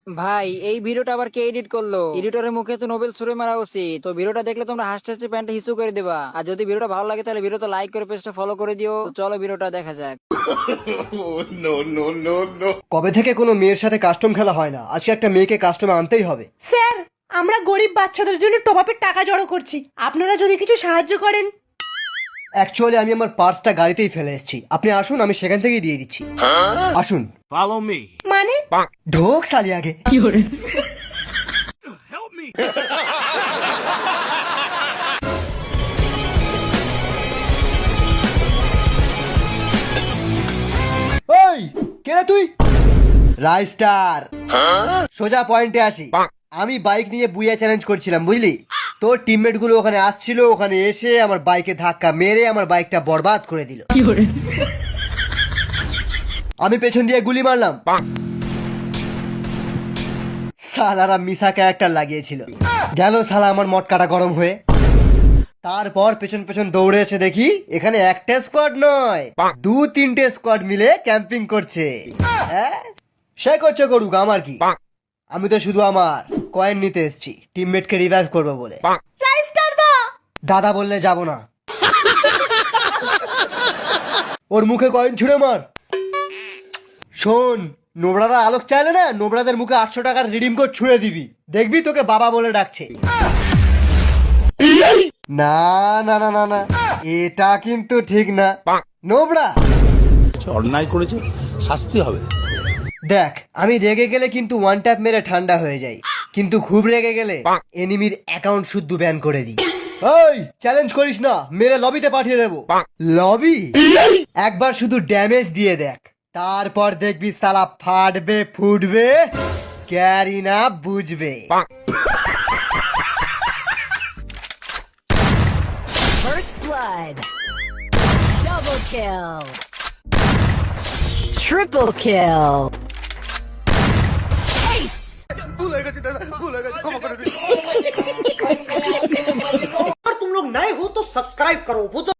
ভাই এই ভিডিওটা আবার কে এডিট করলো? এডিটরের মুখে তো নোবেল ছুড়ে মারা উচিত। তো ভিডিওটা দেখলে তোমরা হাসতে হাসতে প্যান্টে হিসু করে দেবা। আর যদি ভিডিওটা ভালো লাগে তাহলে ভিডিওটা লাইক করে পেজটা ফলো করে দিও। তো চলো ভিডিওটা দেখা যাক। কবে থেকে কোনো মেয়ের সাথে কাস্টম খেলা হয় না, আজকে একটা মেয়েকে কাস্টমে আনতেই হবে। স্যার, আমরা গরিব বাচ্চাদের জন্য টপ-আপের টাকা জড়ো করছি, আপনারা যদি কিছু সাহায্য করেন। অ্যাকচুয়ালি আমি আমার পার্সটা গাড়িতেই ফেলে এসেছি, আপনি আসুন আমি সেখান থেকেই দিয়ে দিচ্ছি। আসুন। Follow me. মানে ঢোক সালি আগে। Help me. ওই কে রে তুই? রাইস্টার। সোজা পয়েন্টে আসি। আমি বাইক নিয়ে বুইয়া চ্যালেঞ্জ করছিলাম, বুঝলি? তোর টিমমেট গুলো ওখানে আসছিল, ওখানে এসে আমার বাইকে ধাক্কা মেরে আমার বাইকটা বরবাদ করে দিল। আমি পেছন দিয়ে গুলি মারলাম। সালারা মিশা ক্যারেক্টার লাগিয়েছিল। গেল শালা আমার মটকাটা গরম হয়ে। তারপর পেছন পেছন দৌড়ে এসে দেখি এখানে একটা স্কোয়াড নয়, 2-3টে স্কোয়াড মিলে ক্যাম্পিং করছে। হ্যাঁ, সে করছে করুক, আমার কি? আমি তো শুধু আমার কয়েন নিতে এসেছি, টিমমেটকে রিভাইভ করবো বলে। রাইস্টার দা, দাদা বললে যাব না। ওর মুখে কয়েন ছুঁড়ে মার। শোন, নোবরারা আলোক চাইলে না, নোবরাদের মুখে 800 টাকার রিডিম কোড ছুঁড়ে দিবি, দেখবি তোকে বাবা বলে ডাকছে। না না না না না, এটা কিন্তু ঠিক না। নোবরা অন্যায় করেছে, শাস্তি হবে। দেখ, আমি রেগে গেলে কিন্তু ওয়ান ট্যাপ মেরে ঠান্ডা হয়ে যাই, কিন্তু খুব রেগে গেলে এনিমির অ্যাকাউন্ট শুদ্ধ ব্যান করে দিই। ওই চ্যালেঞ্জ করিস না, মেরে লবিতে পাঠিয়ে দেবো। লবি? একবার শুধু ড্যামেজ দিয়ে দেখ, তারপর দেখবি সালা ফাটবে ফুটবে, ক্যারি না বুঝবে। First blood. Double kill. Triple kill. Ace. और तुम लोग नए हो तो सब्सक्राइब करो, वो जो